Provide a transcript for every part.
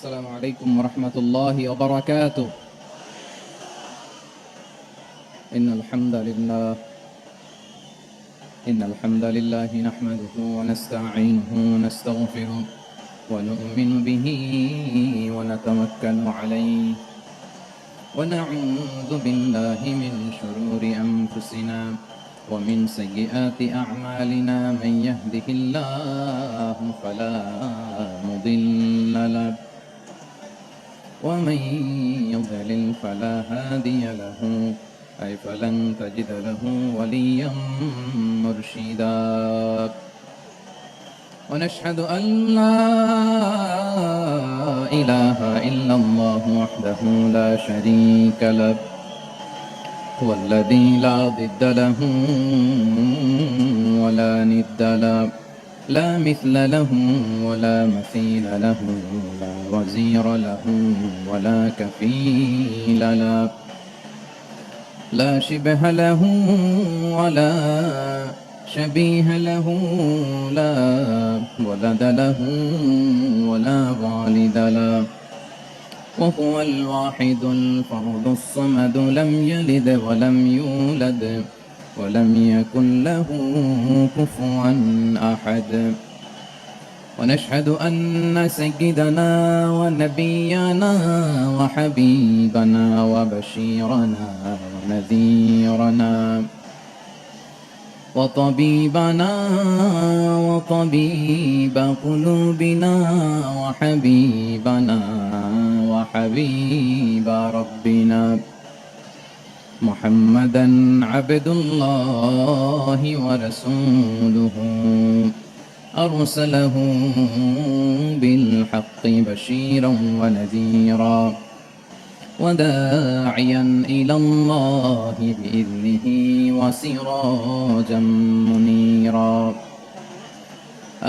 السلام عليكم ورحمة الله وبركاته. إن الحمد لله نحمده ونستعينه ونستغفره ونؤمن به ونتوكل عليه ونعوذ بالله من شرور أنفسنا ومن سيئات أعمالنا. من يهده الله فلا مضل له ومن يضلل فلا هادي له فلن تجد له وليا مرشدا. ونشهد أن لا إله إلا الله وحده لا شريك له هو الذي لا ضد له ولا ند له لا مثل له ولا مثيل له لا وزير له ولا كفيل له لا شبه له ولا شبيه له لا ولد له ولا والد له وهو الواحد الفرد الصمد لم يلد ولم يولد ولم يكن له كفوا أحد. ونشهد أن سيدنا ونبينا وحبيبنا وبشيرنا ونذيرنا وطبيبنا وطبيب قلوبنا وحبيبنا وحبيب ربنا محمدا عبد الله ورسوله أرسله بالحق بشيرا ونذيرا وداعيا إلى الله بإذنه وسراجا منيرا.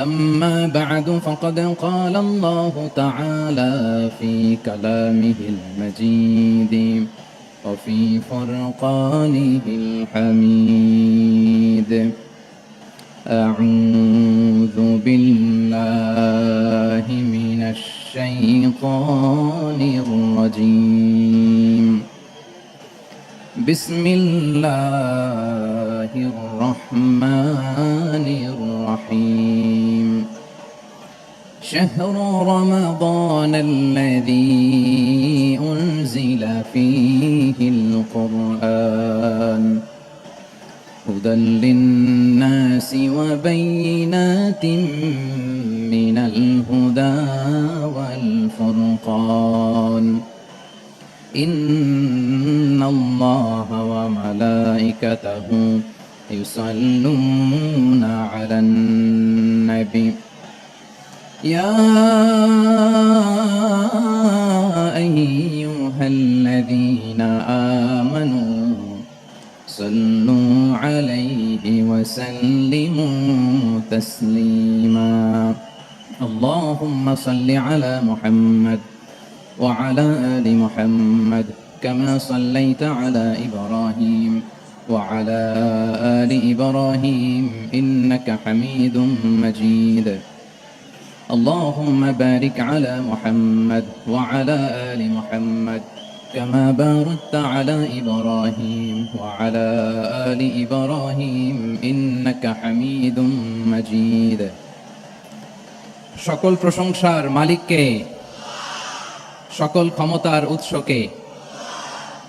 أما بعد فقد قال الله تعالى في كلامه المجيد وفي فرقانه الحميد. أعوذ بالله من الشيطان الرجيم. بسم الله الرحمن الرحيم. شهر رمضان الذي أنزل فيه القرآن هدى للناس وبينات من الهدى والفرقان. إن الله وملائكته يصلون على النبي يا أيها الذين آمنوا صلوا عليه وسلموا تسليما. اللهم صل على محمد وعلى آل محمد كما صليت على إبراهيم وعلى آل إبراهيم إنك حميد مجيد. اللهم بارك على محمد وعلى آل محمد كما باركت على إبراهيم وعلى آل إبراهيم إنك حميد مجيد. সকল প্রশংসার মালিককে, সকল ক্ষমতার উৎসকে।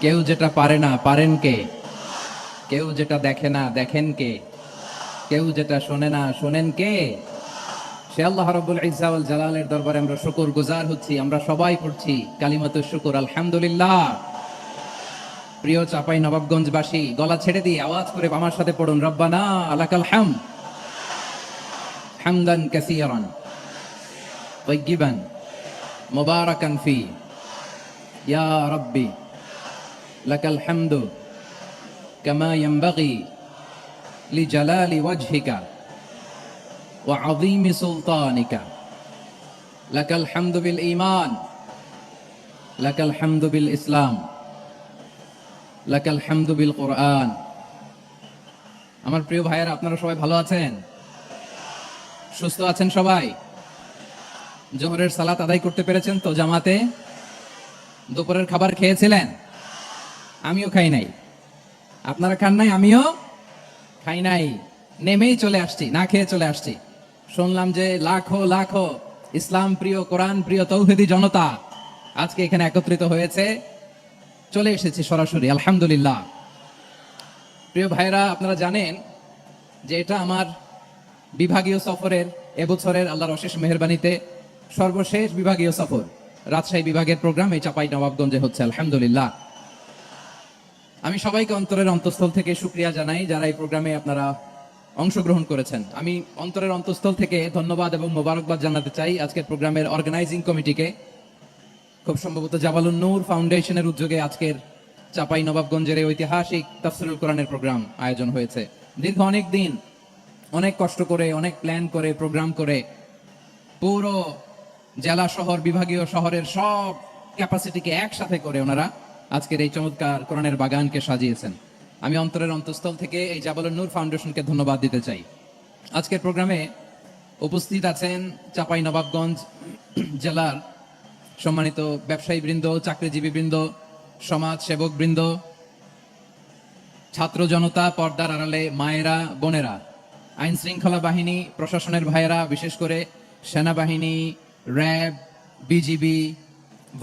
কেউ যেটা পারে না পারেন কে, কেউ যেটা দেখে না দেখেন কে, কেউ যেটা শোনে না শোনেন কে? সে আল্লাহ রাব্বুল ইজ্জা ওয়াল জালালের দরবারে আমরা শুকর গুজার হচ্ছি। আমরা সবাই পড়ছি কালিমাতুশ শুকর আলহামদুলিল্লাহ। প্রিয় চাপাই নবাবগঞ্জবাসী, গলা ছেড়ে দিয়ে আওয়াজ করে আমার সাথে পড়ুন, রব্বানা লাকাল হামদ হামদান কাসীরান তাইয়িবান মুবারাকান ফি ইয়া রাব্বি লাকাল হামদু কামা ইয়ানবাগি লিজালালি ওয়াজহিকা وعظيم سلطانك لك الحمد بالإيمان لك الحمد بالإسلام لك الحمد بالقرآن. আমার প্রিয় ভাইয়েরা, আপনারা সবাই ভালো আছেন? সুস্থ আছেন সবাই? জোহরের সালাত আদায় করতে পেরেছেন তো জামাতে? দুপুরের খাবার খেয়েছিলেন? আমিও খাই নাই। আপনারা খান নাই, আমিও খাই নাই। নেমেই চলে আসছি, না খেয়ে চলে আসছি। শুনলাম যে লাখো লাখো ইসলাম প্রিয়, কোরআন প্রিয় তৌহিদি জনতা আজকে এখানে একত্রিত হয়েছে। চলে এসেছি সরাসরি, আলহামদুলিল্লাহ। প্রিয় ভাইরা, আপনারা জানেন যে এটা আমার বিভাগীয় সফরের এবছরের আল্লাহর অশেষ মেহেরবানিতে সর্বশেষ বিভাগীয় সফর। রাজশাহী বিভাগের প্রোগ্রাম এই চাপাই নবাবগঞ্জে হচ্ছে, আলহামদুলিল্লাহ। আমি সবাইকে অন্তরের অন্তঃস্থল থেকে শুকরিয়া জানাই যারা এই প্রোগ্রামে আপনারা অংশগ্রহণ করেছেন। আমি অন্তরের অন্তঃস্থল থেকে ধন্যবাদ এবং মোবারকবাদ জানাতে চাই আজকের প্রোগ্রামের অর্গানাইজিং কমিটিকে। খুব সম্ভবত জাবালুন নূর ফাউন্ডেশনের উদ্যোগে আজকের চাপাই নবাবগঞ্জের এই ঐতিহাসিক তাফসীরুল কোরআনের প্রোগ্রাম আয়োজন হয়েছে। দীর্ঘ অনেক দিন অনেক কষ্ট করে, অনেক প্ল্যান করে, প্রোগ্রাম করে পুরো জেলা শহর, বিভাগীয় শহরের সব ক্যাপাসিটিকে একসাথে করে ওনারা আজকের এই চমৎকার কোরআনের বাগানকে সাজিয়েছেন। আমি অন্তরের অন্তঃস্থল থেকে এই জাবালুন নূর ফাউন্ডেশনকে ধন্যবাদ দিতে চাই। আজকের প্রোগ্রামে উপস্থিত আছেন চাপাই নবাবগঞ্জ জেলার সম্মানিত ব্যবসায়ী বৃন্দ, চাকরিজীবী বৃন্দ, সমাজ সেবক বৃন্দ, ছাত্র জনতা, পর্দার আড়ালে মায়েরা, বোনেরা, আইন শৃঙ্খলা বাহিনী, প্রশাসনের ভাইয়েরা, বিশেষ করে সেনাবাহিনী, র্যাব, বিজিবি,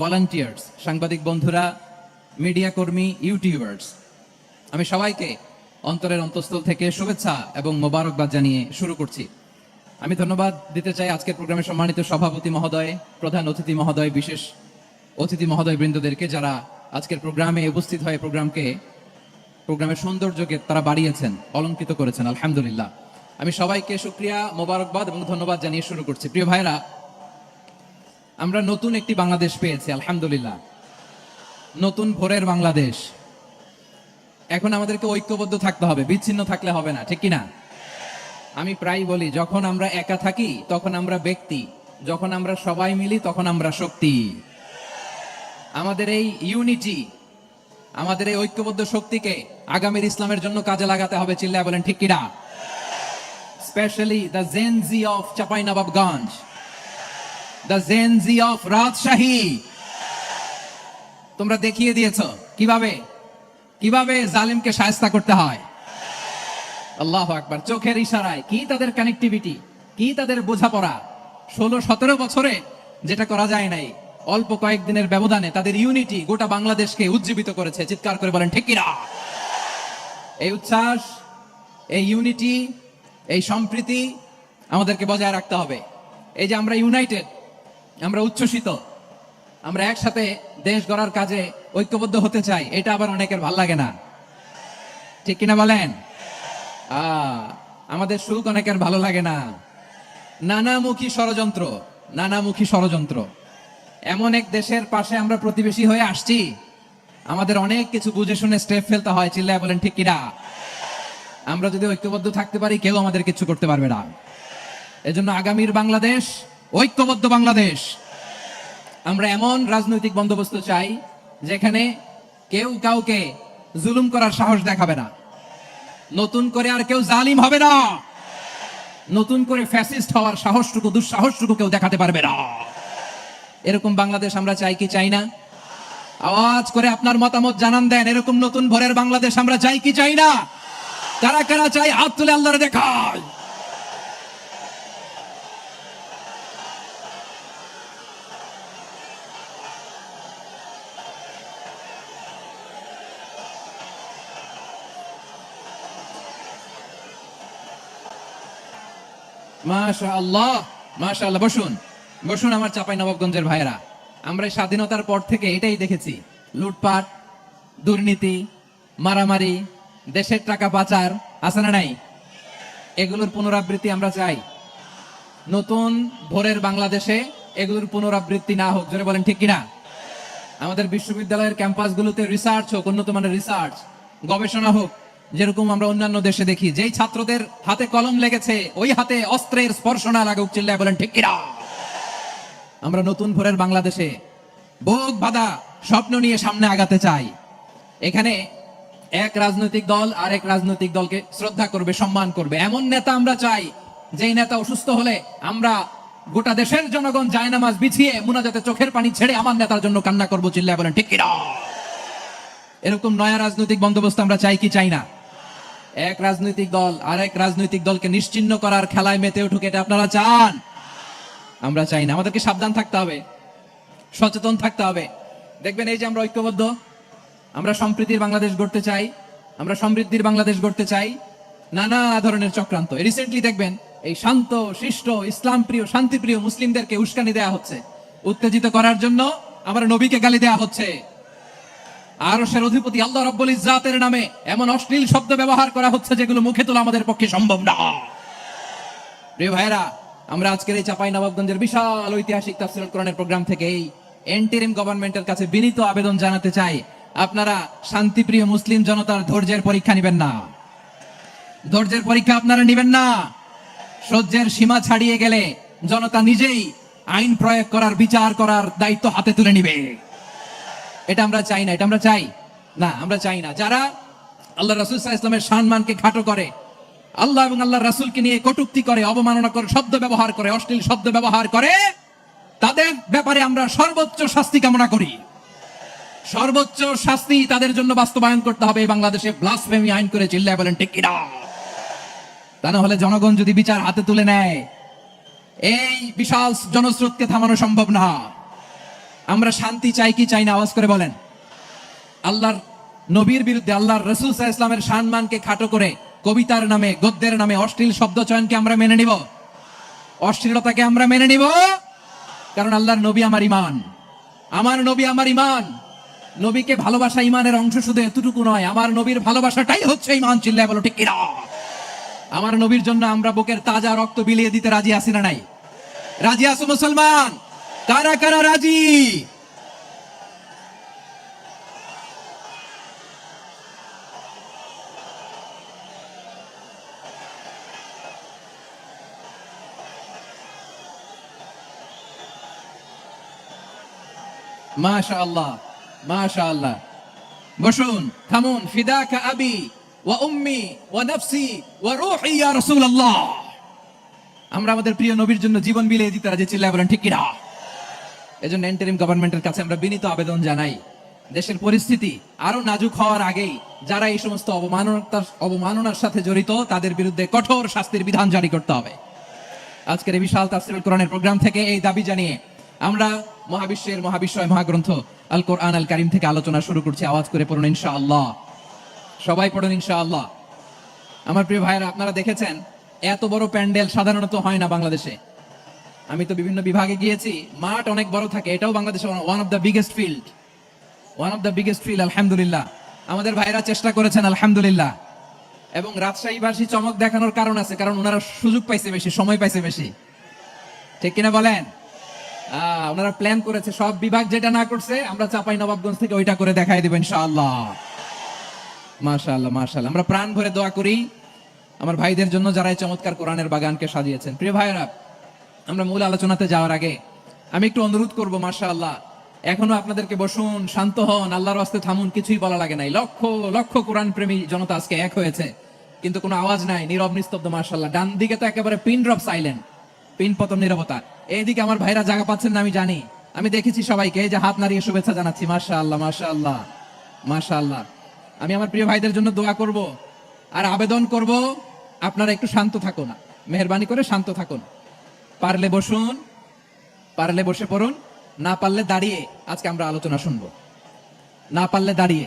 ভলান্টিয়ার্স, সাংবাদিক বন্ধুরা, মিডিয়া কর্মী, ইউটিউবার্স, আমি সবাইকে অন্তরের অন্তঃস্থল থেকে শুভেচ্ছা এবং মোবারকবাদ জানিয়ে শুরু করছি। আমি ধন্যবাদ দিতে চাই আজকের প্রোগ্রামে সম্মানিত সভাপতি মহোদয়, প্রধান অতিথি মহোদয়, বিশেষ অতিথি মহোদয় বৃন্দদেরকে যারা আজকের প্রোগ্রামে উপস্থিত হয়ে প্রোগ্রামের সৌন্দর্যকে তারা বাড়িয়েছেন, অলঙ্কৃত করেছেন, আলহামদুলিল্লাহ। আমি সবাইকে শুকরিয়া, মোবারকবাদ এবং ধন্যবাদ জানিয়ে শুরু করছি। প্রিয় ভাইরা, আমরা নতুন একটি বাংলাদেশ পেয়েছি, আলহামদুলিল্লাহ। নতুন ভোরের বাংলাদেশ। এখন আমাদেরকে ঐক্যবদ্ধ থাকতে হবে, বিচ্ছিন্ন থাকলে হবে না, ঠিক কিনা? আমি প্রায় বলি, যখন আমরা একা থাকি তখন আমরা ব্যক্তি, যখন আমরা সবাই মিলি তখন আমরা শক্তি। আমাদের এই ইউনিটি, আমাদের এই ঐক্যবদ্ধ শক্তিকে আগামীর ইসলামের জন্য কাজে লাগাতে হবে, চিল্লায় বলেন ঠিক কিনা? Specially the Gen Z of Chapainawabganj, the Gen Z of Rajshahi. তোমরা দেখিয়ে দিয়েছো কিভাবে জালিমকে শায়েস্তা করতে হয়। আল্লাহু আকবার। চোখের ইশারায় কি তাদের কানেক্টিভিটি, কি তাদের বোঝাপড়া। 16-17 বছরে যেটা করা যায় নাই, অল্প কয়েকদিনের ব্যবধানে তাদের ইউনিটি গোটা বাংলাদেশকে উজ্জীবিত করেছে। চিৎকার করে বলেন ঠিক কিনা? এই উচ্ছ্বাস, এই ইউনিটি, এই সম্প্রীতি আমাদেরকে বজায় রাখতে হবে। এই যে আমরা ইউনাইটেড, আমরা উচ্ছ্বসিত, আমরা একসাথে দেশ গড়ার কাজে ঐক্যবদ্ধ হতে চাই, এটা আবার অনেকের ভাল লাগে না, ঠিক কিনা বলেন? আমাদের সুখ অনেকের ভালো লাগে না। নানামুখী ষড়যন্ত্র। এমন এক দেশের পাশে আমরা প্রতিবেশী হয়ে আসছি, আমাদের অনেক কিছু বুঝে শুনে স্টেপ ফেলতে হয়, চিল্লায় বলেন ঠিক কিনা? আমরা যদি ঐক্যবদ্ধ থাকতে পারি, কেউ আমাদের কিছু করতে পারবে না। এজন্য আগামীর বাংলাদেশ ঐক্যবদ্ধ বাংলাদেশ। আমরা এমন রাজনৈতিক বন্দোবস্ত চাই যেখানে কেউ কাউকে জুলুম করার সাহস দেখাবে না, নতুন করে আর কেউ জালিম হবে না, নতুন করে ফ্যাসিস্ট হওয়ার সাহসটুকু, দুঃসাহসটুকু কেউ দেখাতে পারবে না। এরকম বাংলাদেশ আমরা চাই কি চাই না? আওয়াজ করে আপনার মতামত জানান দেন। এরকম নতুন ভোরের বাংলাদেশ আমরা চাই কি চাই না? কারা কারা চাই হাত তুলে আল্লাহরে দেখায়। মাশাআল্লাহ, মাশাআল্লাহ। বসুন আমার চাঁপাইনবাবগঞ্জের ভাইয়েরা। আমরা স্বাধীনতার পর থেকে এটাই দেখেছি, লুটপাট, দুর্নীতি, মারামারি, দেশের টাকা পাচার, আছে না নাই? এগুলোর পুনরাবৃত্তি আমরা চাই। নতুন ভোরের বাংলাদেশে এগুলোর পুনরাবৃত্তি না হোক, জোরে বলেন ঠিক কিনা? আমাদের বিশ্ববিদ্যালয়ের ক্যাম্পাসগুলোতে রিসার্চ হোক, উন্নত মানের রিসার্চ, গবেষণা হোক, যেরকম আমরা অন্যান্য দেশে দেখি। যেই ছাত্রদের হাতে কলম লেগেছে, ওই হাতে অস্ত্রের স্পর্শ না লাগুক, চিল্লায় বলেন ঠিক কিনা? আমরা নতুন ভোরের বাংলাদেশে বুক বাঁধা স্বপ্ন নিয়ে সামনে আগাতে চাই। এখানে এক রাজনৈতিক দল আর এক রাজনৈতিক দলকে শ্রদ্ধা করবে, সম্মান করবে, এমন নেতা আমরা চাই যেই নেতা অসুস্থ হলে আমরা গোটা দেশের জনগণ জায়নামাজ বিছিয়ে মুনাজাতে চোখের পানি ছেড়ে আমার নেতার জন্য কান্না করবো, চিল্লায় বলেন ঠিক কিনা? এরকম নয়া রাজনৈতিক বন্দোবস্ত আমরা চাই কি চাই না? এক রাজনৈতিক দল আরেক রাজনৈতিক দলকে নিশ্চিহ্ন করার খেলায় মেতে উঠুক, এটা আপনারা চান? আমরা চাই না। আমাদেরকে সাবধান থাকতে হবে, সচেতন থাকতে হবে। দেখবেন এই যে আমরা ঐক্যবদ্ধ, আমরা সম্প্রীতির বাংলাদেশ গড়তে চাই, আমরা সমৃদ্ধির বাংলাদেশ গড়তে চাই, নানা ধরনের চক্রান্ত। রিসেন্টলি দেখবেন এই শান্ত শিষ্ট ইসলাম প্রিয় শান্তিপ্রিয় মুসলিমদেরকে উস্কানি দেয়া হচ্ছে, উত্তেজিত করার জন্য আমার নবীকে গালি দেয়া হচ্ছে। আরশের অধিপতি আল্লাহ রাব্বুল ইজ্জাতের নামে এমন অশ্লীল শব্দ ব্যবহার করা হচ্ছে যেগুলো মুখে তোলা আমাদের পক্ষে সম্ভব না। প্রিয় ভাইরা, আমরা আজকের এই চাঁপাইনবাবগঞ্জের বিশাল ঐতিহাসিক তাফসীরুল কোরআনের প্রোগ্রাম থেকে এই এন্টিরিম গভর্নমেন্টের কাছে বিনীত আবেদন জানাতে চাই, আপনারা শান্তিপ্রিয় মুসলিম জনতার ধৈর্যের পরীক্ষা নেবেন না। ধৈর্যের পরীক্ষা আপনারা নেবেন না। সহ্যের সীমা ছাড়িয়ে গেলে জনতা নিজেই আইন প্রয়োগ করার, বিচার করার দায়িত্ব হাতে তুলে নিবে। এটা আমরা চাই না, এটা আমরা চাই না, আমরা চাই না। যারা আল্লাহ রাসূল সাল্লাল্লাহু আলাইহি ওয়াসাল্লামের সম্মানকে খাটো করে, আল্লাহ এবং আল্লাহর রাসূলকে নিয়ে কটূক্তি করে, অবমাননা করে, শব্দ ব্যবহার করে, অশ্লীল শব্দ ব্যবহার করে, তাদের ব্যাপারে আমরা সর্বোচ্চ শাস্তি কামনা করি। সর্বোচ্চ শাস্তি তাদের জন্য বাস্তবায়ন করতে হবে। বাংলাদেশে ব্লাসফেমি আইন করে, চিল্লায় বলেন ঠিক কিনা? তা না হলে জনগণ যদি বিচার হাতে তুলে নেয়, এই বিশাল জনস্রোতকে থামানো সম্ভব না। আমরা শান্তি চাই কি চাই না? আওয়াজ করে বলেন। আল্লাহর নবীর বিরুদ্ধে, আল্লাহর রাসূল সাল্লাল্লাহু আলাইহি ওয়াসাল্লামের সম্মানকে খাটো করে কবিতার নামে, গদ্যের নামে অশ্লীল শব্দ চয়নকে আমরা মেনে নিব? অশ্লীলতাকে আমরা মেনে নিব? কারণ আল্লাহর নবী আমার ঈমান, আমার নবী আমার ঈমান। নবীকে ভালোবাসা ঈমানের অংশ শুধু এতটুকু নয়, আমার নবীর ভালোবাসাটাই হচ্ছে ঈমান, চিল্লায় বলো ঠিক কিনা? আমার নবীর জন্য আমরা বুকের তাজা রক্ত বিলিয়ে দিতে রাজি আছি না নাই? রাজি আছো মুসলমান? কারা কারা রাজি? মাশাআল্লাহ, মাশাআল্লাহ। বসুন, থামুন। ফিদাকা আবি ওয়া উম্মি ওয়া নাফসি ওয়া রূহি ইয়া রাসূলুল্লাহ। আমরা আমাদের প্রিয় নবীর জন্য জীবন বিলিয়ে দিতে রাজি, চিল্লায় বলেন ঠিক কিনা? এজন্য ইন্টারিম গভর্নমেন্টের কাছে আমরা বিনীত আবেদন জানাই, দেশের পরিস্থিতি আরো নাজুক হওয়ার আগেই যারা এই সমস্ত অবমাননার সাথে জড়িত তাদের বিরুদ্ধে কঠোর শাস্তির বিধান জারি করতে হবে। আজকের এই বিশাল তাফসীরুল কোরআনের প্রোগ্রাম থেকে এই দাবি জানিয়ে আমরা মহাবিশ্বের মহাবিশ্বয় মহাগ্রন্থ আল কোরআন আল কারীম থেকে আলোচনা শুরু করছি। আওয়াজ করে পড়ুন ইনশাআল্লাহ। সবাই পড়ুন ইনশাআল্লাহ। আমার প্রিয় ভাইয়েরা, আপনারা দেখেছেন এত বড় প্যান্ডেল সাধারণত হয় না বাংলাদেশে। আমি তো বিভিন্ন বিভাগে গিয়েছি, মাঠ অনেক বড় থাকে। এটাও বাংলাদেশে one of the biggest field. আলহামদুলিল্লাহ, আমাদের ভাইরা চেষ্টা করেছেন আলহামদুলিল্লাহ। এবং রাজশাহীবাসী চমক দেখানোর কারণ আছে, কারণ ওনারা সুযোগ পাইছে বেশি, সময় পাইছে বেশি, ঠিক কিনা বলেন? ওনারা প্ল্যান করেছে, সব বিভাগ যেটা না করছে আমরা চাঁপাইনবাবগঞ্জ থেকে ওইটা করে দেখাই দেব ইনশাআল্লাহ। মাশাআল্লাহ, মাশাআল্লাহ। আমরা প্রাণ ভরে দোয়া করি আমার ভাইদের জন্য যারা এই চমৎকার কোরআনের বাগানকে সাজিয়েছেন। প্রিয় ভাইরা, আমরা মূল আলোচনাতে যাওয়ার আগে আমি একটু অনুরোধ করব, মাশাআল্লাহ, এখনো আপনাদেরকে বসুন, শান্ত হন, আল্লাহর রাস্তে থামুন, কিছুই বলা লাগে নাই। লক্ষ লক্ষ কোরআন প্রেমী জনতা আজকে এক হয়েছে, কিন্তু কোনো আওয়াজ নাই, নীরব নিস্তব্ধ। মাশাআল্লাহ, ডান দিকে তো একেবারে পিন ড্রপ সাইলেন্ট, পিন পতন নীরবতা। এইদিকে আমার ভাইরা জায়গা পাচ্ছেন না আমি জানি, আমি দেখেছি সবাইকে, এই যে হাত নাড়িয়ে শুভেচ্ছা জানাচ্ছি। মাশাআল্লাহ, মাশাআল্লাহ, মাশাআল্লাহ। আমি আমার প্রিয় ভাইদের জন্য দোয়া করব আর আবেদন করব, আপনারা একটু শান্ত থাকুন, মেহেরবানি করে শান্ত থাকুন। পারলে বসুন, পারলে বসে পড়ুন, না পারলে দাঁড়িয়ে আজকে আমরা আলোচনা শুনবো। না পারলে দাঁড়িয়ে।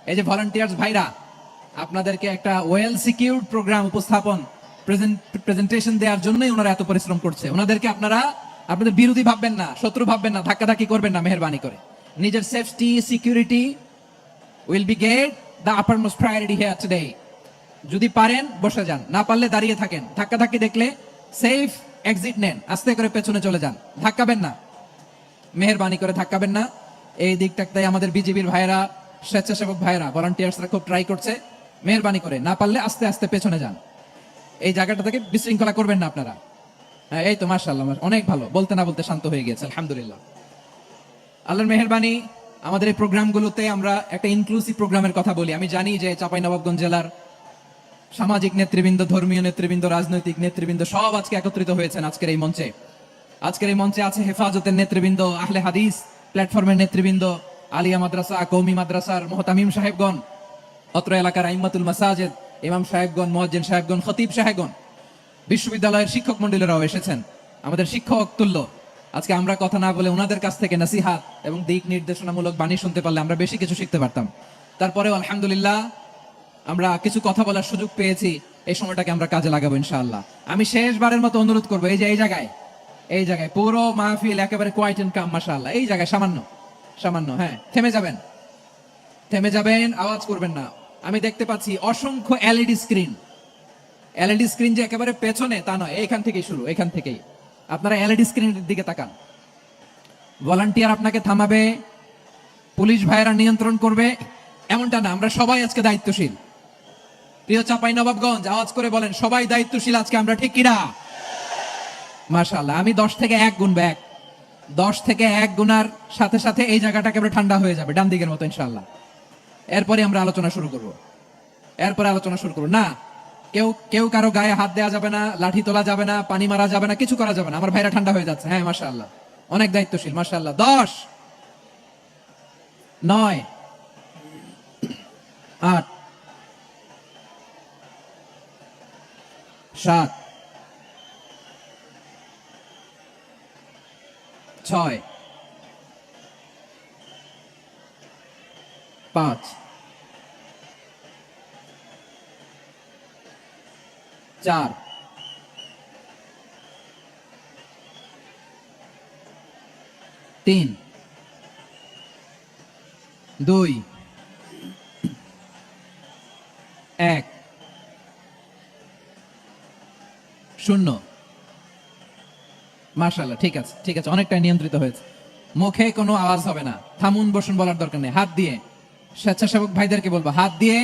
এই যে ভলান্টিয়ার্স ভাইরা, আপনাদেরকে একটা ওয়েল সিকিউরড প্রোগ্রাম উপস্থাপন প্রেজেন্টেশন দেওয়ার জন্যই ওনারা এত পরিশ্রম করছে। ওনাদেরকে আপনারা আপনাদের বিরোধী ভাববেন না, শত্রু ভাববেন না, ধাক্কাধাক্কি করবেন না, মেহেরবানি করে। নিজের safety security will be get the uppermost priority here today. যদি পারেন বসে যান, না পারলে দাঁড়িয়ে থাকেন। ধাক্কাধাক্কি দেখলে সেফ এক্সিট নেন, আস্তে করে পেছনে চলে যান, ধাক্কাবেন না, মেহেরবানি করে ধাক্কাবেন না। এই দিকটাতে আমাদের বিজিবির ভাইরা, স্বেচ্ছাসেবক ভাইরা, ভলান্টিয়ার্সরা খুব ট্রাই করছে। মেহেরবানি করে না পারলে আস্তে আস্তে পেছনে যান, এই জায়গাটা থেকে বিশৃঙ্খলা করবেন না আপনারা। হ্যাঁ, এই তো মাশাআল্লাহ, অনেক ভালো, বলতে না বলতে শান্ত হয়ে গেছে, আলহামদুলিল্লাহ। আল্লাহর মেহেরবানি, আমাদের এই প্রোগ্রামগুলোতে আমরা একটা ইনক্লুসিভ প্রোগ্রামের কথা বলি। আমি জানি যে চাঁপাইনবাবগঞ্জ জেলার সামাজিক নেতৃবৃন্দ, ধর্মীয় নেতৃবৃন্দ, রাজনৈতিক নেতৃবৃন্দ সব আজকে একত্রিত হয়েছেন আজকের এই মঞ্চে। আজকের এই মঞ্চে আছে হেফাজতের নেতৃবৃন্দ, আহলে হাদিস প্ল্যাটফর্মের নেতৃবৃন্দ, আলিয়া মাদ্রাসা, কওমি মাদ্রাসার মুহতামিম সাহেবগণ, অত্র এলাকার আইম্মাতুল মাসাজিদ, ইমাম সাহেবগণ, মুয়াজ্জিন সাহেবগণ, খতিব সাহেবগণ, বিশ্ববিদ্যালয়ের শিক্ষক মন্ডলীরাও এসেছেন, আমাদের শিক্ষক তুল্য। আজকে আমরা কথা না বলে ওনাদের কাছ থেকে নসিহাত এবং দিক নির্দেশনামূলক বাণী শুনতে পারলে আমরা বেশি কিছু শিখতে পারতাম। তারপরেও আলহামদুলিল্লাহ আমরা কিছু কথা বলার সুযোগ পেয়েছি, এই সময়টাকে আমরা কাজে লাগাবো ইনশাআল্লাহ। আমি শেষবারের মতো অনুরোধ করবো, এই যে এই জায়গায় পুরো মাহফিল একেবারে কোয়াইট এন্ড কাম, মাশাআল্লাহ। এই জায়গায় সামান্য হ্যাঁ, থেমে যাবেন, আওয়াজ করবেন না। আমি দেখতে পাচ্ছি অসংখ্য এলইডি স্ক্রিন যে একেবারে পেছনে তা নয়, এখান থেকেই আপনারা এলইডি স্ক্রিনের দিকে তাকান। ভলান্টিয়ার আপনাকে থামাবে, পুলিশ ভাইয়েরা নিয়ন্ত্রণ করবে, এমনটা না। আমরা সবাই আজকে দায়িত্বশীল। প্রিয় চাঁপাইনবাবগঞ্জ, আওয়াজ করে বলেন সবাই দায়িত্বশীল আজকে আমরা, ঠিক কিনা? মাশাআল্লাহ। আমি 10 থেকে 1 গুনবো, 10 থেকে 1 গুনার সাথে সাথে এই জায়গাটা একেবারে ঠান্ডা হয়ে যাবে, ডান দিকের মতো ইনশাআল্লাহ। এরপরে আমরা আলোচনা শুরু করব। না, কেউ কারো গায়ে হাত দেওয়া যাবে না, লাঠি তোলা যাবে না, পানি মারা যাবে না, কিছু করা যাবে না। আমার ভাইরা ঠান্ডা হয়ে যাচ্ছে। হ্যাঁ মাশাআল্লাহ, অনেক দায়িত্বশীল মাশাআল্লাহ। 10, 9, 8, 7, 6, 5, 4, 3, 2, 1, 0। মাশাআল্লাহ, ঠিক আছে, অনেকটাই নিয়ন্ত্রিত হয়েছে। মুখে কোনো আওয়াজ হবে না, থামুন বসুন বলার দরকার নেই। হাত দিয়ে, স্বেচ্ছাসেবক ভাইদেরকে বলবো, হাত দিয়ে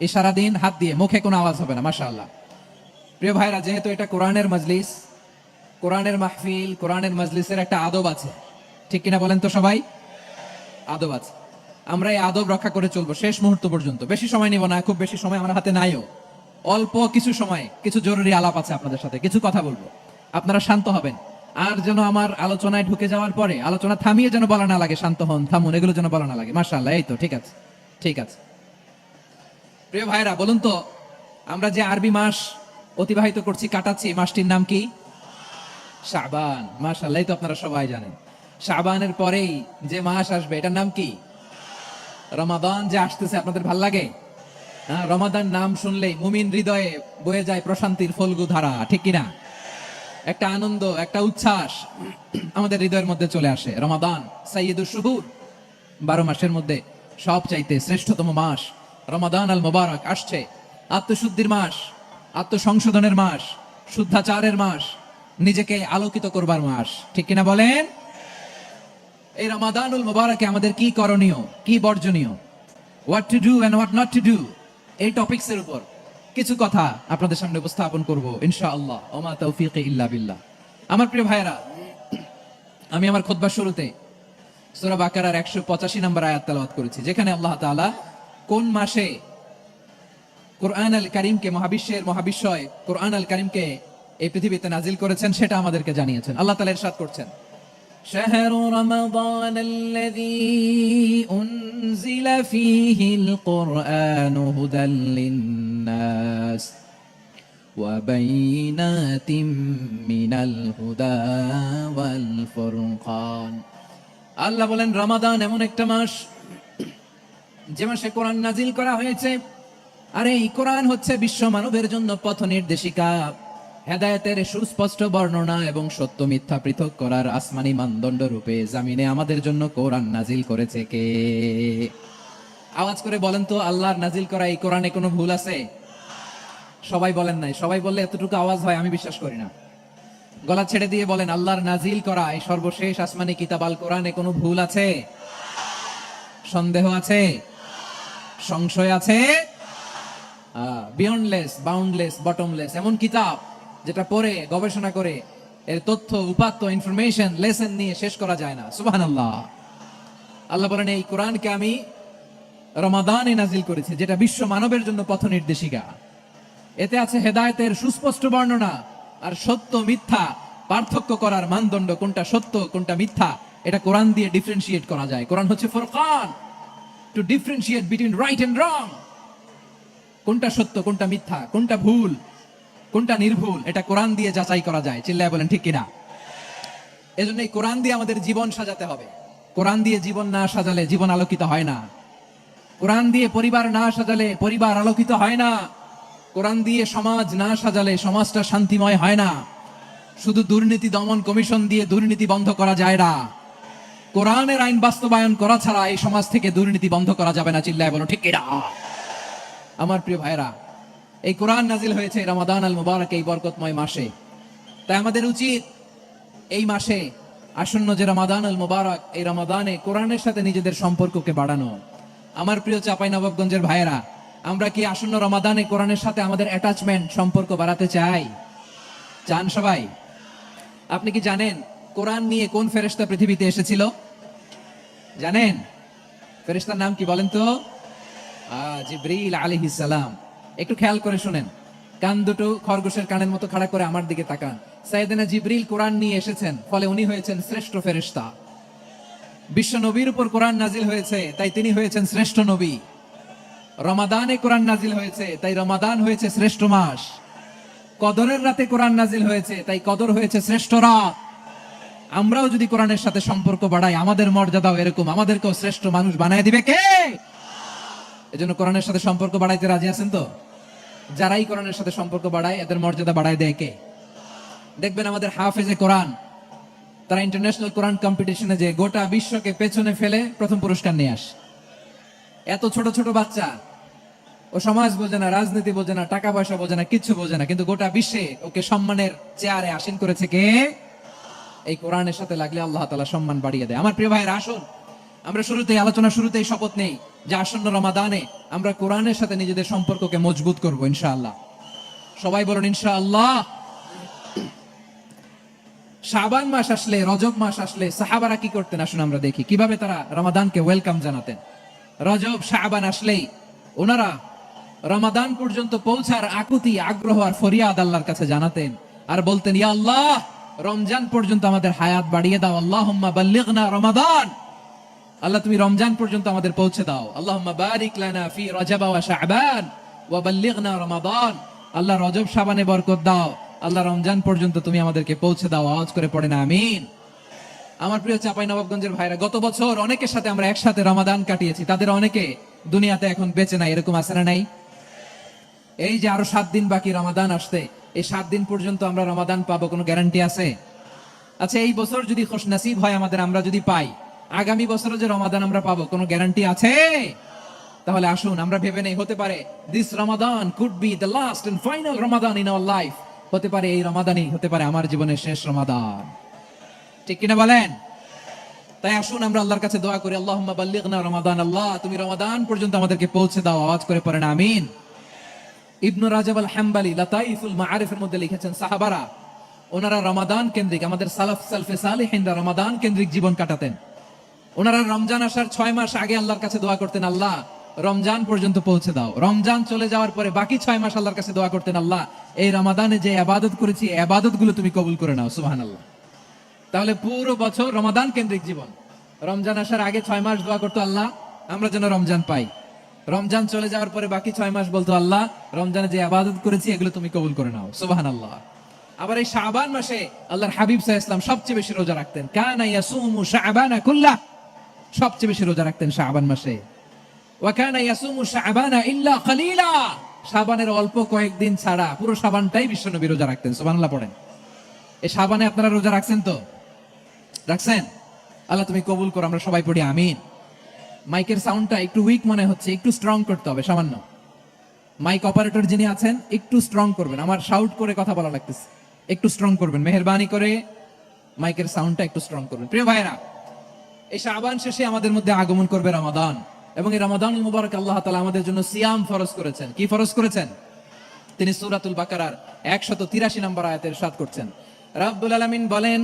ইশারা দিন, হাত দিয়ে, মুখে কোনো আওয়াজ হবে না। মাশাআল্লাহ। প্রিয় ভাইরা, যেহেতু এটা কোরআনের মজলিস, কোরআনের মাহফিল, কোরআনের মজলিসের একটা আদব আছে, ঠিক কিনা বলেন তো সবাই? আদব আছে। আমরা এই আদব রক্ষা করে চলবো শেষ মুহূর্ত পর্যন্ত। বেশি সময় নিব না, খুব বেশি সময় আমার হাতে নাইও। অল্প কিছু সময় কিছু জরুরি আলাপ আছে আপনাদের সাথে, কিছু কথা বলবো। আপনারা শান্ত হবেন। আর যেন আমার আলোচনায় ঢুকে যাওয়ার পরে আলোচনা থামিয়ে যেন বলা না লাগে শান্ত হন, থামুন, এগুলো যেন বলা না লাগে। মাশাআল্লাহ, এই তো ঠিক আছে। প্রিয় ভাইরা, বলুন তো, আমরা যে আরবি মাস অতিবাহিত করছি, কাটাচ্ছি, মাসটির নাম কি? শাবান। মাশাআল্লাহ, এই তো আপনারা সবাই জানেন। শাবানের পরেই যে মাস আসবে এটার নাম কি? রমাদান। যে আসতেছে, আপনাদের ভাল লাগে? হ্যাঁ, রমাদান নাম শুনলেই মুমিন হৃদয়ে বয়ে যায় প্রশান্তির ফল্গু ধারা, ঠিক কিনা? একটা আনন্দ, একটা উচ্ছ্বাস আমাদের হৃদয়ের মধ্যে চলে আসে। রমাদান সাইয়্যিদুশ শুহুর, 12 মাসের মধ্যে সবচাইতে শ্রেষ্ঠতম মাস রমাদান আল মুবারক আসছে। আত্মশুদ্ধির মাস, আত্মসংশোধনের মাস, শুদ্ধাচারের মাস, নিজেকে আলোকিত করবার মাস, ঠিক কিনা বলেন? এই রমাদানুল মুবারকে আমাদের কি করণীয়, কি বর্জনীয়, what to do and what not to do, এই টপিকসের উপর কিছু কথা আপনাদের সামনে উপস্থাপন করব ইনশাআল্লাহ। ওমা তাওফীকি ইল্লা বিল্লাহ। আমার প্রিয় ভাইরা, আমি আমার খুতবার শুরুতে সূরা বাকারার 185 নম্বর আয়াত তেলাওয়াত করেছি, যেখানে আল্লাহ তাআলা কোন মাসে কোরআন আল কারীমকে, মহাবিশ্বয় কোরআন আল কারীমকে এই পৃথিবীতে নাজিল করেছেন সেটা আমাদেরকে জানিয়েছেন। আল্লাহ তাআলা ইরশাদ করছেন, শাহরু রমাদান আল্লাযী উনজিলা ফীহিল কুরআনু হুদাল লিন-নাস ওয়া বাইনাতিম মিনাল হুদা ওয়াল ফুরকান। আল্লাহ বলেন, রমাদান এমন একটা মাস যে মাসে কোরআন নাজিল করা হয়েছে। আর এই কোরআন হচ্ছে বিশ্ব মানবের জন্য পথ নির্দেশিকা, হেদায়েতের সুস্পষ্ট বর্ণনা এবং সত্য মিথ্যা পৃথক করার আসমানি মানদণ্ড রূপে জামিনে আমাদের জন্য কোরআন নাজিল করেছে কে? আওয়াজ করে বলেন তো, আল্লাহর নাজিল করা এই কোরআনে কোনো ভুল আছে? সবাই বলেন নাই। সবাই বললে এতটুকু আওয়াজ হয়, আমি বিশ্বাস করি না। গলা ছেড়ে দিয়ে বলেন, আল্লাহর নাজিল করা এই সর্বশেষ আসমানি কিতাব আল কোরআনে কোনো ভুল আছে? সন্দেহ আছে? সংশয় আছে? বিয়ন্ডলেস, বাউন্ডলেস, বটমলেস, এমন কিতাব যেটা পড়ে গবেষণা করে এর তথ্য, উপাত্ত, ইনফরমেশন, লেসন নিয়ে শেষ করা যায় না। সুবহানাল্লাহ। আল্লাহ বলেন, এই কোরআনকে আমি রমাদানে নাজিল করেছি, যেটা বিশ্ব মানবের জন্য পথ নির্দেশিকা। এতে আছে হেদায়েতের সুস্পষ্ট বর্ণনা আর সত্য মিথ্যা পার্থক্য করার মানদণ্ড, কোনটা সত্য কোনটা মিথ্যা, এটা কোরআন দিয়ে ডিফারেন্সিয়েট করা যায়। কোরআন হচ্ছে ফুরকান, to differentiate between right and wrong. কোনটা সত্য কোনটা মিথ্যা, কোনটা ভুল কোনটা নির্ভুল, এটা কোরআন দিয়ে যাচাই করা যায়। চিল্লায় বলেন ঠিক কিনা? এজন্য এই কোরআন দিয়ে আমাদের জীবন সাজাতে হবে। কোরআন দিয়ে জীবন না সাজালে জীবন আলোকিত হয় না। কোরআন দিয়ে পরিবার না সাজালে পরিবার আলোকিত হয় না। কোরআন দিয়ে সমাজ না সাজালে সমাজটা শান্তিময় হয় না। শুধু দুর্নীতি দমন কমিশন দিয়ে দুর্নীতি বন্ধ করা যায় না। কোরআনের আইন বাস্তবায়ন করা ছাড়া এই সমাজ থেকে দুর্নীতি বন্ধ করা যাবে না। চিল্লায় বলো ঠিক কিনা? আমার প্রিয় ভাইরা, এই কোরআন নাজিল হয়েছে রমাদান আল মুবারক, এই বরকতময় মাসে। তাই আমাদের উচিত এই মাসে আসন্ন যে রমাদান আল মুবারক, এই রমাদানে কোরআনের সাথে নিজেদের সম্পর্ককে বাড়ানো। আমার প্রিয় চাঁপাইনবাবগঞ্জের ভাইয়েরা, আমরা কি আসন্ন রমাদানে কোরআনের সাথে আমাদের অ্যাটাচমেন্ট সম্পর্ক বাড়াতে চাই? চান সবাই? আপনি কি জানেন কোরআন নিয়ে কোন ফেরেশতা পৃথিবীতে এসেছিল? জানেন? ফেরেশতার নাম কি বলেন তো? জিবরিল আলাইহিস সালাম। একটু খেয়াল করে শুনেন, কান দুটো খরগোশের কানের মতো খাড়া করে আমার দিকে তাকান। সাইয়েদনা জিবরিল কোরআন নিয়ে এসেছেন, ফলে উনি হয়েছেন শ্রেষ্ঠ ফেরেশতা। বিশ্ব নবীর উপর কোরআন নাজিল হয়েছে, তাই তিনি হয়েছেন শ্রেষ্ঠ নবী। রমাদানে কোরআন নাজিল হয়েছে, তাই রমাদান হয়েছে শ্রেষ্ঠ মাস। কদরের রাতে কোরআন নাজিল হয়েছে, তাই কদর হয়েছে শ্রেষ্ঠ রাত। আমরাও যদি কোরআনের সাথে সম্পর্ক বাড়াই, আমাদের মর্যাদাও এরকম, আমাদেরকেও শ্রেষ্ঠ মানুষ বানায় দিবে কে? এজন্য কোরআনের সাথে সম্পর্ক বাড়াইতে রাজি আছেন তো? যারাই কোরআনের সাথে সম্পর্ক বাড়ায় এদের মর্যাদা বাড়ায় দেয় কে? দেখবেন আমাদের হাফেজে কোরআন, তারা ইন্টারন্যাশনাল কোরআন কম্পিটিশনে যে গোটা বিশ্বকে পেছনে ফেলে প্রথম পুরস্কার নিয়ে আসে। এত ছোট ছোট বাচ্চা, ও সমাজ বোঝে না, রাজনীতি বোঝে না, টাকা পয়সা বোঝে না, কিচ্ছু বোঝে না, কিন্তু গোটা বিশ্বে ওকে সম্মানের চেয়ারে আসীন করেছে কে? এই কোরআনের সাথে লাগলে আল্লাহ তাআলা সম্মান বাড়িয়ে দেয়। আমার প্রিয় ভাইরা, আসুন আমরা আলোচনার শুরুতেই শপথ নেই যে আসন্ন রমাদানে আমরা কোরআনের সাথে নিজেদের সম্পর্ককে মজবুত করব ইনশাআল্লাহ। সবাই বলুন ইনশাআল্লাহ। শাবান মাস আসলে, রজব মাস আসলে সাহাবারা কি করতেন? আসুন আমরা দেখি কিভাবে তারা রমাদানকে ওয়েলকাম জানাতেন। রজব শাবান আসলেই ওনারা রমাদান পর্যন্ত পৌঁছার আকুতি, আগ্রহ আর ফরিয়াদ আল্লাহর কাছে জানাতেন আর বলতেন, ইয়া আল্লাহ, রমজান পর্যন্ত আমাদের হায়াত বাড়িয়ে দাও। আল্লাহুম্মা বাল্লিগনা রমাদান, আল্লাহ তুমি রমজান পর্যন্ত আমাদের পৌঁছে দাও। আল্লাহুম্মা বারিক লানা ফি রজব ওয়া শাবান ওয়া বাল্লিগনা রমাদান, আল্লাহ রজব শাবানে বরকত দাও, আল্লাহ রমজান পর্যন্ত তুমি আমাদেরকে পৌঁছে দাও। আওয়াজ করে পড়েন আমিন। আমার প্রিয় চাঁপাইনবাবগঞ্জের ভাইরা, গত বছর অনেকের সাথে আমরা একসাথে রমাদান কাটিয়েছি, তাদের অনেকে দুনিয়াতে এখন বেঁচে নাই, এরকম আছে না নাই? এই যে আরো 7 দিন বাকি রমাদান আসতে, এই 7 দিন পর্যন্ত আমরা রমাদান পাবো, কোনো গ্যারান্টি আছে? আচ্ছা, এই বছর যদি খুশনসিব হয় আমাদের, আমরা যদি পাই, আগামী বছরে যে রমাদান আমরা পাবো, কোনো গ্যারান্টি আছে? তাহলে আসুন আমরা ভেবে নেই, হতে পারে this Ramadan could be the last and final Ramadan in our life. হতে পারে এই রমাদানই হতে পারে আমার জীবনের শেষ রমাদান। ঠিক কিনা বলেন? তাই আসুন আমরা আল্লাহর কাছে দোয়া করি, আল্লাহুম্মা বাল্লিগনা রমাদান, আল্লাহ তুমি রমাদান পর্যন্ত আমাদেরকে পৌঁছে দাও। আওয়াজ করে পড়েন আমিন। ইবনু রাজব আল হাম্বলি লাতাইফুল মাআরিফের মধ্যে লিখেছেন, সাহাবারা ওনারা রমাদান কেন্দ্রিক, আমাদের সালফে সালিহিনরা রমাদান কেন্দ্রিক জীবন কাটাতেন। ওনারা রমজান আসার 6 মাস আগে আল্লাহর কাছে দোয়া করতেন, আল্লাহ রমজান পর্যন্ত পৌঁছে দাও। রমজান চলে যাওয়ার পরে বাকি 6 মাস আল্লাহর কাছে দোয়া করতেন, আল্লাহ এই রমাদানে যে ইবাদত করেছি, ইবাদত গুলো তুমি কবুল করে নাও। সুবহানাল্লাহ। তাহলে পুরো বছর রমাদান কেন্দ্রিক জীবন। রমজান আসার আগে 6 মাস দোয়া করতো, আল্লাহ আমরা যেন রমজান পাই। রমজান চলে যাওয়ার পরে বাকি 6 মাস বলতো, আল্লাহ রমজানে যে ইবাদত করেছি এগুলো তুমি কবুল করে নাও। সুবহানাল্লাহ। আবার এই শাবান মাসে আল্লাহর হাবিব সাল্লাল্লাহু আলাইহি ওয়াসাল্লাম সবচেয়ে বেশি রোজা রাখতেন। কানা ইয়াসুমু শাবানা কুল্লাহ, সবচেয়ে বেশি রোজা রাখতেন শাবান মাসে। ওয়া কানা ইয়াসুমু শাবানা ইল্লা কলিলা, শাবানের অল্প কয়েকদিন ছাড়া পুরো শাবানটাই বিশ্বনবী রোজা রাখতেন। সুবহানাল্লাহ পড়েন। এই শাবানে আপনারা রোজা রাখছেন তো? রাখছেন? আল্লাহ তুমি কবুল করো, আমরা সবাই পড়ি আমিন। মাইকের সাউন্ডটা একটু উইক মনে হচ্ছে, একটু স্ট্রং করতে হবে সামান্য। মাইক অপারেটর যিনি আছেন একটু স্ট্রং করবেন, আমার শাউট করে কথা বলা লাগতেছে, একটু স্ট্রং করবেন মেহেরবানি করে, মাইকের সাউন্ডটা একটু স্ট্রং করবেন। প্রিয় ভাইরা, এই শাবান শেষে আমাদের মধ্যে আগমন করবে রমাদান, এবং এই রমাদানুল মুবারক আল্লাহ তাআলা আমাদের জন্য সিয়াম ফরজ করেছেন। কি ফরজ করেছেন? তিনি সূরাতুল বাকারার 183 নম্বর আয়াতে ইরশাদ করছেন, রব্বুল আলামিন বলেন,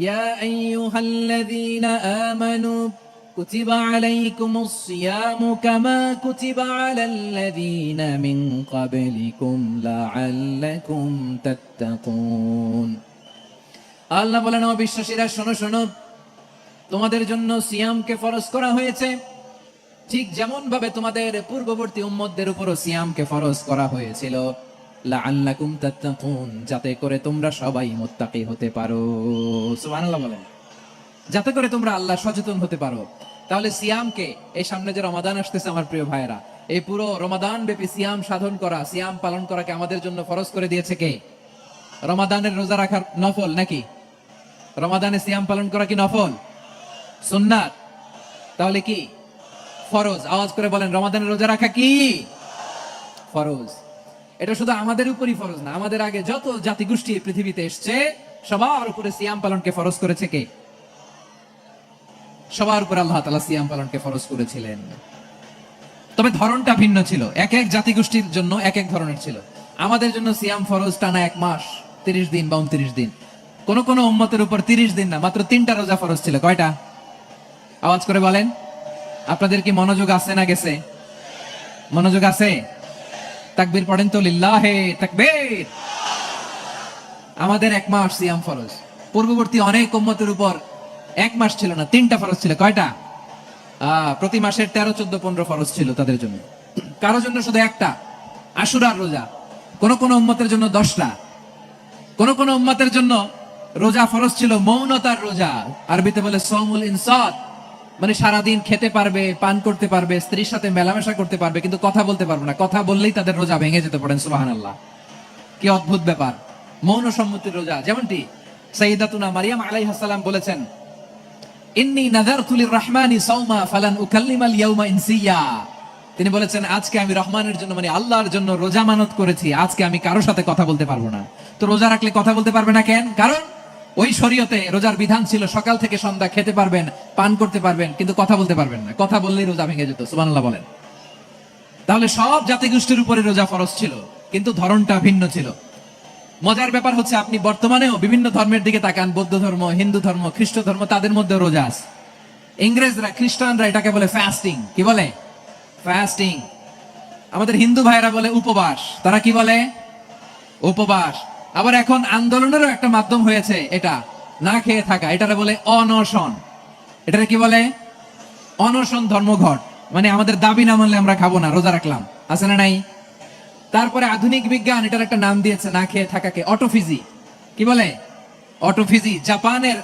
ইয়া আইয়ুহাল্লাযীনা আমানু কুতিবা আলাইকুমুস সিয়ামু কামা কুতিবা আলাল্লাযীনা মিন ক্বাবলিকুম লাআল্লাকুম তাত্তাকুন। আল্লাহ বলেন, ও বিশ্বাসীরা শোনো শোনো, তোমাদের জন্য সিয়ামকে ফরজ করা হয়েছে, ঠিক যেমন ভাবে তোমাদের পূর্ববর্তী উম্মতদের উপরও সিয়ামকে ফরজ করা হয়েছিল, লাআল্লাকুম তাত্তাকুন, যাতে করে তোমরা সবাই মুত্তাকি হতে পারো। সুবহানাল্লাহ বলেন, যাতে করে তোমরা আল্লাহ সচেতন হতে পারো। তাহলে সিয়ামকে, এই সামনে যে রমাদান আসতেছে আমার প্রিয় ভাইয়েরা, এই পুরো রমাদান ব্যাপী সিয়াম সাধন করা, সিয়াম পালন করাকে আমাদের জন্য ফরজ করে দিয়েছে কে? রমাদানের রোজা রাখার নফল নাকি? রমাদানে সিয়াম পালন করা কি নফল? সুন্নাত? তাহলে কি ফরজ? আওয়াজ করে বলেন, রমাদানের রোজা রাখা কি ফরজ? এটা শুধু আমাদের উপরই ফরজ না, আমাদের আগে যত জাতিগোষ্ঠী পৃথিবীতে এসছে সবার উপরে সিয়াম পালনকে ফরজ করেছে কে? সবার উপর আল্লাহ তাআলা সিয়াম পালনকে ফরজ করেছিলেন। তবে ধরনটা ভিন্ন ছিল, এক এক জাতিগোষ্ঠীর জন্য এক এক ধরনের ছিল। আমাদের জন্য সিয়াম ফরজ টানা 1 মাস 30 দিন বা 29 দিন। কোন কোন উম্মতের উপর 30 দিন না, মাত্র 3টা রোজা ফরজ ছিল। কয়টা? আওয়াজ করে বলেন। আপনাদের কি মনোযোগ আছে না গেছে? মনোযোগ আছে? তাকবীর পড়েন তো, লিল্লাহে তাকবীর। আমাদের 1 মাস সিয়াম ফরজ। পূর্ববর্তী অনেক উম্মতের উপর 1 মাস ছিল না, 3টা ফরজ ছিল। কয়টা? প্রতি মাসের 13, 14, 15 ফরজ ছিল তাদের জন্য। কারো জন্য শুধু একটা, আশুরার রোজা। কোন কোন উম্মতের জন্য 10টা। কোন কোন উম্মতের জন্য রোজা ফরজ ছিল মৌনতার রোজা, আরবিতে বলে সওমুল ইনসাত, মানে সারাদিন খেতে পারবে, পান করতে পারবে, স্ত্রীর সাথে মেলামেশা করতে পারবে, কিন্তু কথা বলতে পারবে না। কথা বললেই তাদের রোজা ভেঙে যেতে। পড়েন সুবহানাল্লাহ। কি অদ্ভুত ব্যাপার! মৌন সম্মতির রোজা। যেমনটি সাইয়্যিদাতুনা মারিয়াম আলাইহিস সালাম বলেছেন, ইন্নী নাযারতু লিররহমানি সাওমা ফালান উকাল্লিমাল ইয়াওমা ইনসিয়া। তিনি বলেছেন, আজকে আমি রহমানের জন্য, মানে আল্লাহর জন্য রোজা মানত করেছি, আজকে আমি কারোর সাথে কথা বলতে পারবো না। তো রোজা রাখলে কথা বলতে পারবে না কেন? কারণ ওই শরীয়তে রোজার বিধান ছিল সকাল থেকে সন্ধ্যা খেতে পারবেন, পান করতে পারবেন, কিন্তু কথা বলতে পারবেন না। কথা বললেই রোজা ভেঙে যেত। সুবহানাল্লাহ বলেন। তাহলে সব জাতিগোষ্ঠীর উপরে রোজা ফরজ ছিল, কিন্তু ধরনটা ভিন্ন ছিল। মজার ব্যাপার হচ্ছে, আপনি বর্তমানেও বিভিন্ন ধর্মের দিকে তাকান, বৌদ্ধ ধর্ম, হিন্দু ধর্ম, খ্রিস্ট ধর্ম, তাদের মধ্যে রোজা আছে। ইংরেজরা, খ্রিস্টানরা এটাকে বলে ফাস্টিং। কি বলে? ফাস্টিং। আমাদের হিন্দু ভাইয়েরা বলে উপবাস। তারা কি বলে? উপবাস। আবার এখন আন্দোলনেরও একটা মাধ্যম হয়েছে এটা, না খেয়ে থাকা। এটারে বলে অনশন। এটারে কি বলে? অনশন ধর্মঘট। মানে আমাদের দাবি না মানলে আমরা খাবো না, রোজা রাখলাম। আছে না নাই? তারপরে আধুনিক বিজ্ঞান এটার একটা নাম দিয়েছে না খেয়ে থাকাকে, অটোফিজি। কি বলে? অটোফিজি। জাপানের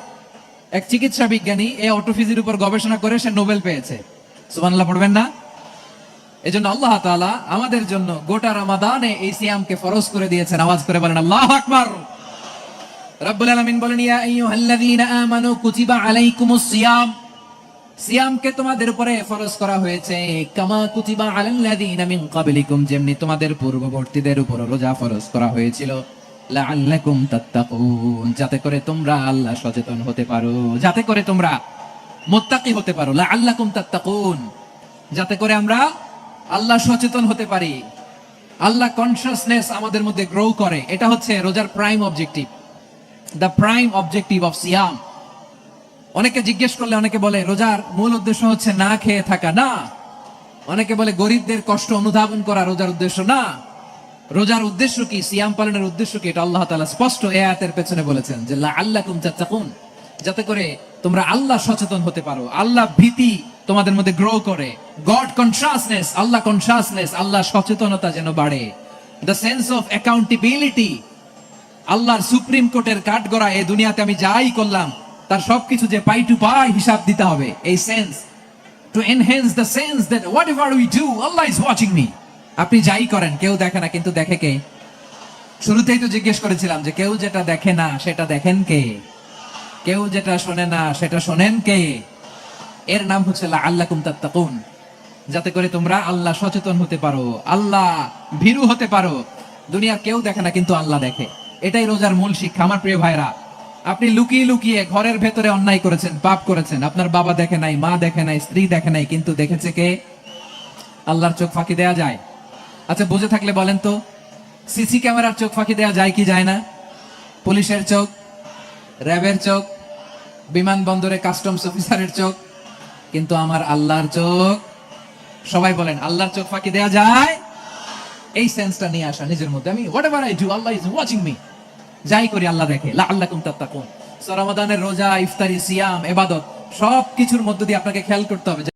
এক চিকিৎসা বিজ্ঞানী এই অটোফিজির উপর গবেষণা করে সে নোবেল পেয়েছে। সুবহানাল্লাহ পড়বেন না? এজন্য আল্লাহ তাআলা আমাদের জন্য গোটা রমাদানে এই সিয়ামকে ফরজ করে দিয়েছেন। আওয়াজ করে বলেন আল্লাহু আকবার। রব্বুল আলামিন বলেন, ইয়া আইয়ুহাল্লাযীনা আমানু কুতিবা আলাইকুমুস সিয়াম, সিয়ামকে তোমাদের উপরে ফরজ করা হয়েছে, কামা কুতিবা আলাল্লাযীনা মিন ক্বাবলিকুম, যেমনি তোমাদের পূর্ববর্তীদের উপর রোজা ফরজ করা হয়েছিল, লাআল্লাকুম তাত্তাকুন, যাতে করে তোমরা আল্লাহ সচেতন হতে পারো, যাতে করে তোমরা মুত্তাকি হতে পারো। লাআল্লাকুম তাত্তাকুন, যাতে করে আমরা আল্লাহ সচেতন হতে পারি, আল্লাহ কনসিয়াসনেস আমাদের মধ্যে গ্রো করে। এটা হচ্ছে রোজার prime objective, the prime objective of সিয়াম। অনেকে জিজ্ঞেস করলে অনেকে বলে রোজার মূল উদ্দেশ্য হচ্ছে না খেয়ে থাকা। না। অনেকে বলে গরিবদের কষ্ট অনুধাবন করা রোজার উদ্দেশ্য। না। রোজার উদ্দেশ্য কি? সিয়াম পালনের উদ্দেশ্য কি? এটা আল্লাহ তাআলা স্পষ্ট এই আয়াতের পেছনে বলেছেন যে লাআল্লাকুম তাত্তাকুন, যাতে করে তোমরা আল্লাহ সচেতন হতে পারো, আল্লাহ ভীতি তোমাদের মধ্যে গ্রো করে, গড কনসিয়াসনেস, আল্লাহ কনসিয়াসনেস, আল্লাহ সচেতনতা যেন বাড়ে, দ্য সেন্স অফ অ্যাকাউন্টেবিলিটি, আল্লাহর সুপ্রিম কোর্টের কাঠগড়া এই দুনিয়াতে আমি যাই করলাম তার সবকিছু যে পাই টু পাই হিসাব দিতে হবে, এই sense, to enhance the sense that whatever we do Allah is watching me. আপনি যাই করেন কেউ দেখে না, কিন্তু দেখে কে? শুরুতেই তো জিজ্ঞেস করেছিলাম যে কেউ যেটা দেখে না সেটা দেখেন কে? কেউ যেটা শোনে না সেটা শোনেন কে? এর নাম হচ্ছে লাআল্লাকুম তাত্তাকুন, যাতে করে তোমরা আল্লাহ সচেতন হতে পারো, আল্লাহ ভীরু হতে পারো। দুনিয়া কেউ দেখে না, কিন্তু আল্লাহ দেখে। এটাই রোজার মূল শিক্ষা। আমার প্রিয় ভাইরা, আপনি লুকিয়ে লুকিয়ে ঘরের ভেতরে অন্যায় করেছেন, পাপ করেছেন, আপনার বাবা দেখে নাই, মা দেখে নাই, স্ত্রী দেখে নাই, কিন্তু দেখেছে কে? আল্লাহর চোখ ফাঁকি দেয়া যায়? আচ্ছা, বুঝে থাকলে বলেন তো, সিসি ক্যামেরার চোখ ফাঁকি দেয়া যায় কি যায় না? পুলিশের চোখ, র্যাবের চোখ, বিমানবন্দরে কাস্টমস অফিসারের চোখ, কিন্তু আমার আল্লাহর চোখ? সবাই বলেন, আল্লাহর চোখ ফাঁকি দেয়া যায়? এই সেন্সটা নিয়ে আসা নিজের মধ্যে, আমি whatever I do Allah is watching me, যাই করি আল্লাহ দেখে। লাআল্লাকুম তাত্তাকুন, সো রমাদানের রোজা, ইফতারি, সিয়াম, ইবাদত সব কিছুর মধ্য দিয়ে আপনাকে খেয়াল করতে হবে যে